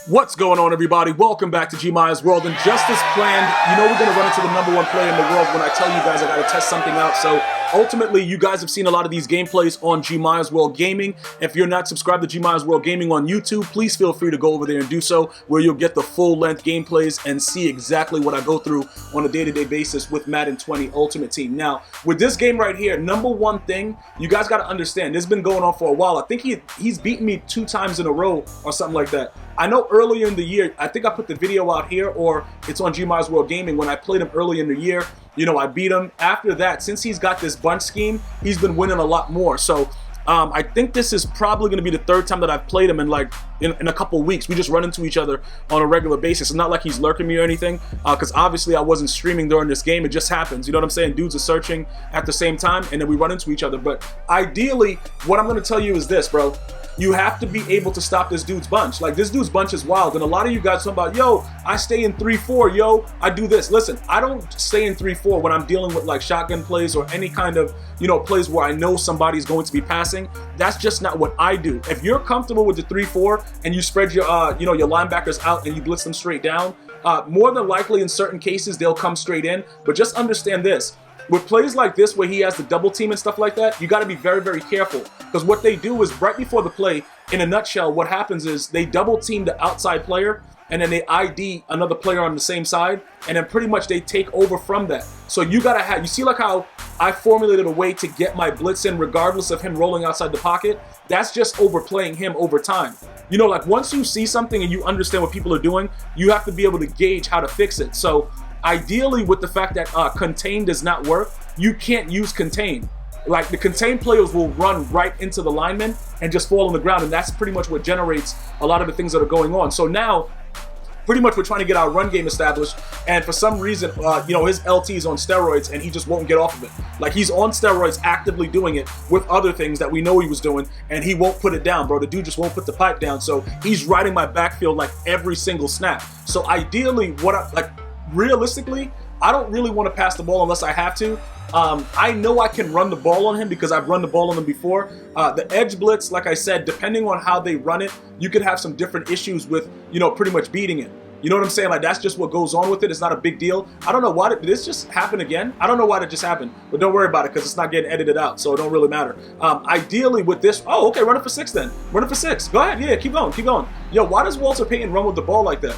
What's going on, everybody? Welcome back to GmiasWorld. And just as planned, you know we're going to run into the #1 player in the world when I tell you guys I got to test something out. So ultimately, you guys have seen a lot of these gameplays on GmiasWorld Gaming. If you're not subscribed to GmiasWorld Gaming on YouTube, please feel free to go over there and do so, where you'll get the full-length gameplays and see exactly what I go through on a day-to-day basis with Madden 20 Ultimate Team. Now, with this game right here, #1 thing, you guys got to understand, this has been going on for a while. I think he's beaten me 2 times in a row or something like that. I know earlier in the year, I think I put the video out here, or it's on GmiasWorld Gaming, when I played him early in the year, you know, I beat him. After that, since he's got this bunch scheme, he's been winning a lot more. So I think this is probably going to be the 3rd time that I've played him in a couple weeks. We just run into each other on a regular basis. It's not like he's lurking me or anything, because obviously I wasn't streaming during this game. It just happens. You know what I'm saying? Dudes are searching at the same time, and then we run into each other. But ideally, what I'm going to tell you is this, bro. You have to be able to stop this dude's bunch. Like, this dude's bunch is wild. And a lot of you guys talking about, yo, I stay in 3-4, yo, I do this. Listen, I don't stay in 3-4 when I'm dealing with like shotgun plays or any kind of, you know, plays where I know somebody's going to be passing. That's just not what I do. If you're comfortable with the 3-4 and you spread your, your linebackers out and you blitz them straight down, more than likely in certain cases, they'll come straight in. But just understand this. With plays like this where he has the double team and stuff like that, you got to be very, very careful. Because what they do is right before the play, in a nutshell, what happens is they double team the outside player and then they ID another player on the same side, and then pretty much they take over from that. So you got to have, you see like how I formulated a way to get my blitz in regardless of him rolling outside the pocket? That's just overplaying him over time. You know, like once you see something and you understand what people are doing, you have to be able to gauge how to fix it. So ideally, with the fact that contain does not work, you can't use contain. Like, the contain players will run right into the lineman and just fall on the ground, and that's pretty much what generates a lot of the things that are going on. So now, pretty much we're trying to get our run game established, and for some reason, you know, his LT is on steroids and he just won't get off of it. Like, he's on steroids actively doing it with other things that we know he was doing, and he won't put it down, bro. The dude just won't put the pipe down. So he's riding my backfield like every single snap. So ideally, realistically, I don't really want to pass the ball unless I have to. I know I can run the ball on him because I've run the ball on him before. The edge blitz, like I said, depending on how they run it, you could have some different issues with, you know, pretty much beating it. You know what I'm saying? Like, that's just what goes on with it. It's not a big deal. I don't know why did this just happen again? I don't know why that just happened, but don't worry about it because it's not getting edited out, so it don't really matter. Ideally with this, oh, okay, run it for 6 then. Run it for 6. Go ahead, yeah, keep going, keep going. Yo, why does Walter Payton run with the ball like that?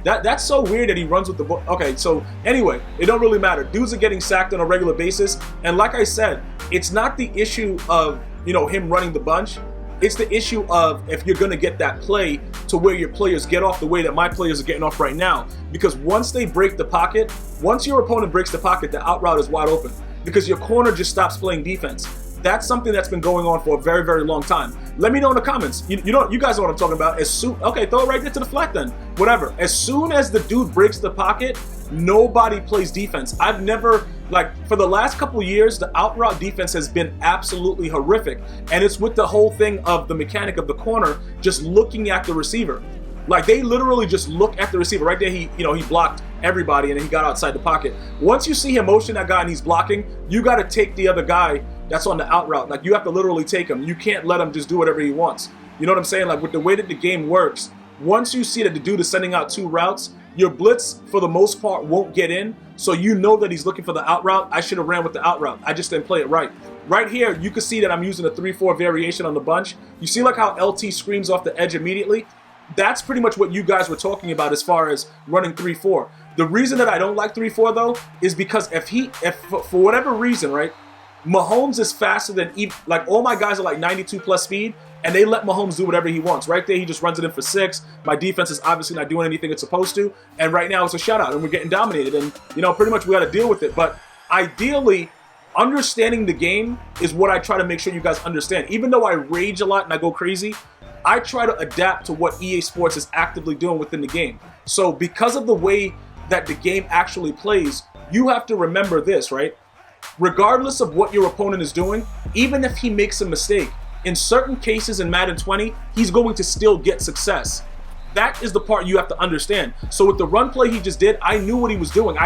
That's so weird that he runs with the ball. Okay, so anyway, it don't really matter. Dudes are getting sacked on a regular basis. And like I said, it's not the issue of, you know, him running the bunch. It's the issue of if you're going to get that play to where your players get off the way that my players are getting off right now. Because once they break the pocket, once your opponent breaks the pocket, the out route is wide open. Because your corner just stops playing defense. That's something that's been going on for a very, very long time. Let me know in the comments. You guys know what I'm talking about. Okay, throw it right there to the flat then. Whatever. As soon as the dude breaks the pocket, nobody plays defense. I've never, like, for the last couple years, the out route defense has been absolutely horrific. And it's with the whole thing of the mechanic of the corner just looking at the receiver. Like, they literally just look at the receiver. Right there, he blocked everybody and then he got outside the pocket. Once you see him motion that guy and he's blocking, you got to take the other guy that's on the out route. Like, you have to literally take him. You can't let him just do whatever he wants. You know what I'm saying? Like, with the way that the game works, once you see that the dude is sending out 2 routes, your blitz, for the most part, won't get in. So you know that he's looking for the out route. I should have ran with the out route. I just didn't play it right. Right here, you can see that I'm using a 3-4 variation on the bunch. You see like how LT screams off the edge immediately? That's pretty much what you guys were talking about as far as running 3-4. The reason that I don't like 3-4 though is because if for whatever reason, right, Mahomes is faster than, like, all my guys are like 92 plus speed, and they let Mahomes do whatever he wants. Right there, he just runs it in for 6. My defense is obviously not doing anything it's supposed to, and right now it's a shutout, and we're getting dominated, and, you know, pretty much we got to deal with it. But ideally, understanding the game is what I try to make sure you guys understand. Even though I rage a lot and I go crazy, I try to adapt to what EA Sports is actively doing within the game. So because of the way that the game actually plays, you have to remember this, right? Regardless of what your opponent is doing, even if he makes a mistake, in certain cases in Madden 20, he's going to still get success. That is the part you have to understand. So with the run play he just did, I knew what he was doing.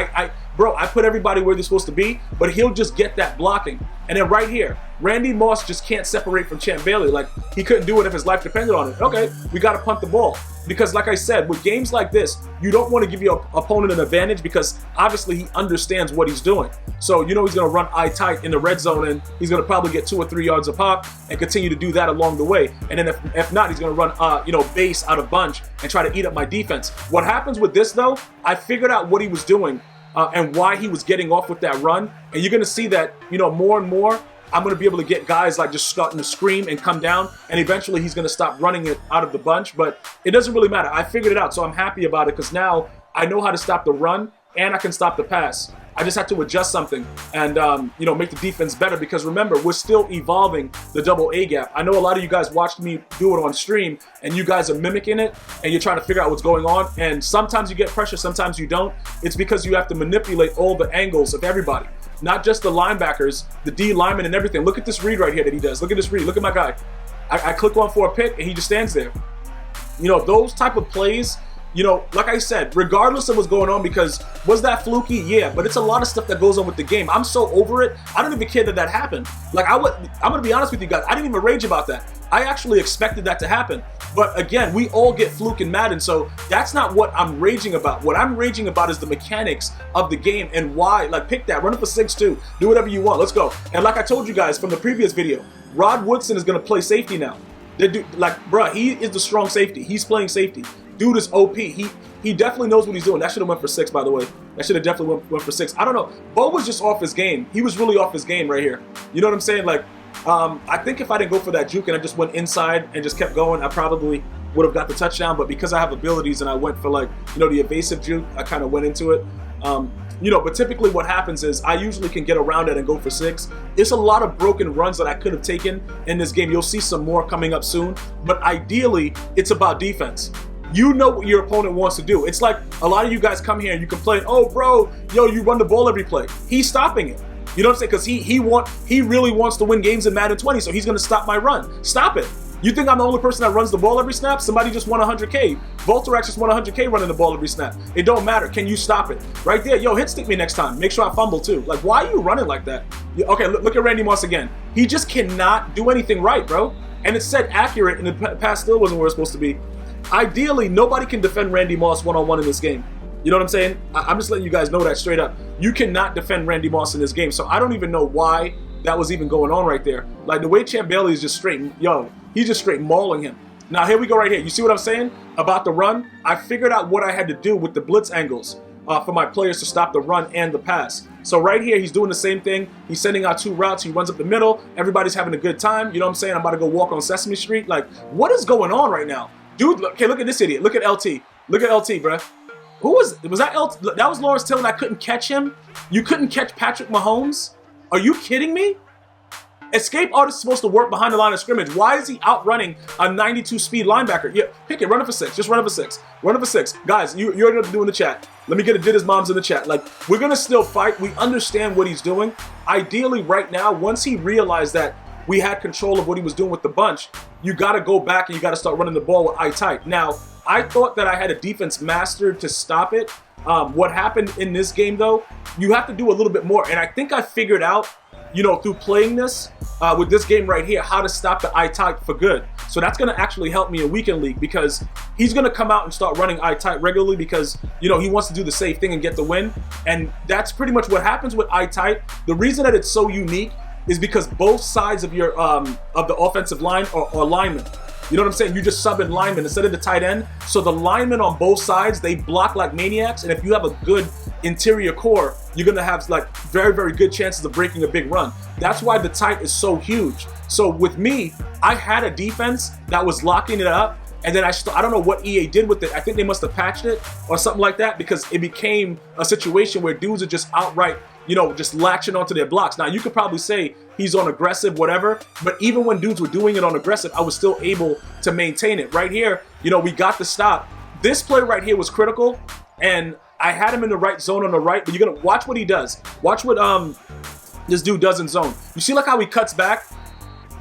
Bro, I put everybody where they're supposed to be, but he'll just get that blocking. And then right here, Randy Moss just can't separate from Champ Bailey. Like, he couldn't do it if his life depended on it. Okay, we got to punt the ball. Because like I said, with games like this, you don't want to give your opponent an advantage because obviously he understands what he's doing. So you know he's going to run eye tight in the red zone, and he's going to probably get 2 or 3 yards a pop and continue to do that along the way. And then if not, he's going to run you know, base out of bunch and try to eat up my defense. What happens with this though, I figured out what he was doing and why he was getting off with that run. And you're going to see that, you know, more and more, I'm going to be able to get guys like just starting to scream and come down, and eventually he's going to stop running it out of the bunch. But it doesn't really matter. I figured it out, so I'm happy about it because now I know how to stop the run and I can stop the pass. I just have to adjust something and, you know, make the defense better because remember, we're still evolving the double A gap. I know a lot of you guys watched me do it on stream and you guys are mimicking it and you're trying to figure out what's going on. And sometimes you get pressure, sometimes you don't. It's because you have to manipulate all the angles of everybody. Not just the linebackers, the D linemen and everything. Look at this read right here that he does. Look at this read. Look at my guy. I click on for a pick and he just stands there. You know, those type of plays, you know, like I said, regardless of what's going on, because was that fluky? Yeah, but it's a lot of stuff that goes on with the game. I'm so over it. I don't even care that that happened. Like I'm going to be honest with you guys. I didn't even rage about that. I actually expected that to happen. But again, we all get fluke in Madden, so that's not what I'm raging about. What I'm raging about is the mechanics of the game and why. Like, pick that, run it for 6-2, do whatever you want, let's go. And like I told you guys from the previous video, Rod Woodson is gonna play safety now. Like, bruh, he is the strong safety. He's playing safety. Dude is OP. He definitely knows what he's doing. That should have went for 6, by the way. That should have definitely went for 6. I don't know. Bo was just off his game. He was really off his game right here. You know what I'm saying? Like, I think if I didn't go for that juke and I just went inside and just kept going, I probably would have got the touchdown. But because I have abilities and I went for, like, you know, the evasive juke, I kind of went into it. You know, but typically what happens is I usually can get around it and go for 6. It's a lot of broken runs that I could have taken in this game. You'll see some more coming up soon. But ideally, it's about defense. You know what your opponent wants to do. It's like a lot of you guys come here and you complain, oh, bro, yo, you run the ball every play. He's stopping it. You know what I'm saying? Because he really wants to win games in Madden 20, so he's going to stop my run. Stop it. You think I'm the only person that runs the ball every snap? Somebody just won 100K. Volterax just won 100K running the ball every snap. It don't matter. Can you stop it? Right there. Yo, hit stick me next time. Make sure I fumble too. Like, why are you running like that? Okay, look at Randy Moss again. He just cannot do anything right, bro. And it's said accurate, and the pass still wasn't where it's supposed to be. Ideally, nobody can defend Randy Moss one-on-one in this game. You know what I'm saying? I'm just letting you guys know that straight up. You cannot defend Randy Moss in this game. So I don't even know why that was even going on right there. Like, the way Champ Bailey is just straight, yo, he's just straight mauling him. Now, here we go right here. You see what I'm saying about the run? I figured out what I had to do with the blitz angles for my players to stop the run and the pass. So right here, he's doing the same thing. He's sending out 2 routes. He runs up the middle. Everybody's having a good time. You know what I'm saying? I'm about to go walk on Sesame Street. Like, what is going on right now? Dude, okay, look at this idiot. Look at LT. Look at LT, bruh. Who was that? LT? That was Lawrence Taylor, and I couldn't catch him? You couldn't catch Patrick Mahomes? Are you kidding me? Escape artist is supposed to work behind the line of scrimmage. Why is he outrunning a 92 speed linebacker? Yeah, pick it, run it for 6. Just run it for 6. Run it for 6. Guys, you're going to do in the chat. Let me get a did his mom's in the chat. Like, we're going to still fight. We understand what he's doing. Ideally, right now, once he realized that we had control of what he was doing with the bunch, you got to go back and you got to start running the ball with eye tight. Now, I thought that I had a defense mastered to stop it. What happened in this game, though, you have to do a little bit more. And I think I figured out, you know, through playing this with this game right here, how to stop the eye tight for good. So that's going to actually help me in Weekend League because he's going to come out and start running eye tight regularly because, you know, he wants to do the safe thing and get the win. And that's pretty much what happens with eye tight. The reason that it's so unique is because both sides of your of the offensive line are linemen. You know what I'm saying? You just sub in linemen instead of the tight end. So the linemen on both sides, they block like maniacs. And if you have a good interior core, you're going to have like very, very good chances of breaking a big run. That's why the tight is so huge. So with me, I had a defense that was locking it up. And then I don't know what EA did with it. I think they must have patched it or something like that because it became a situation where dudes are just outright, you know, just latching onto their blocks. Now, you could probably say he's on aggressive, whatever, but even when dudes were doing it on aggressive, I was still able to maintain it. Right here, you know, we got the stop. This play right here was critical, and I had him in the right zone on the right, but you're going to watch what he does. Watch what this dude does in zone. You see like how he cuts back?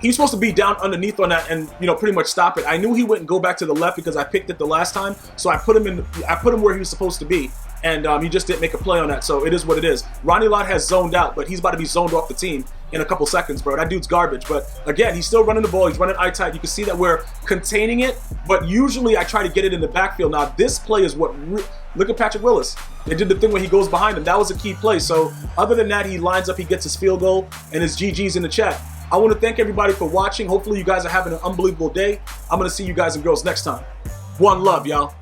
He's supposed to be down underneath on that and, you know, pretty much stop it. I knew he wouldn't go back to the left because I picked it the last time, so I put him where he was supposed to be. And he just didn't make a play on that, so it is what it is. Ronnie Lott has zoned out, but he's about to be zoned off the team. in a couple seconds, bro. That dude's garbage. But again, he's still running the ball. He's running eye tight. You can see that we're containing it, but usually I try to get it in the backfield. Now, this play is what... Look at Patrick Willis. They did the thing where he goes behind him. That was a key play. So other than that, he lines up, he gets his field goal, and his GG's in the chat. I want to thank everybody for watching. Hopefully you guys are having an unbelievable day. I'm going to see you guys and girls next time. One love, y'all.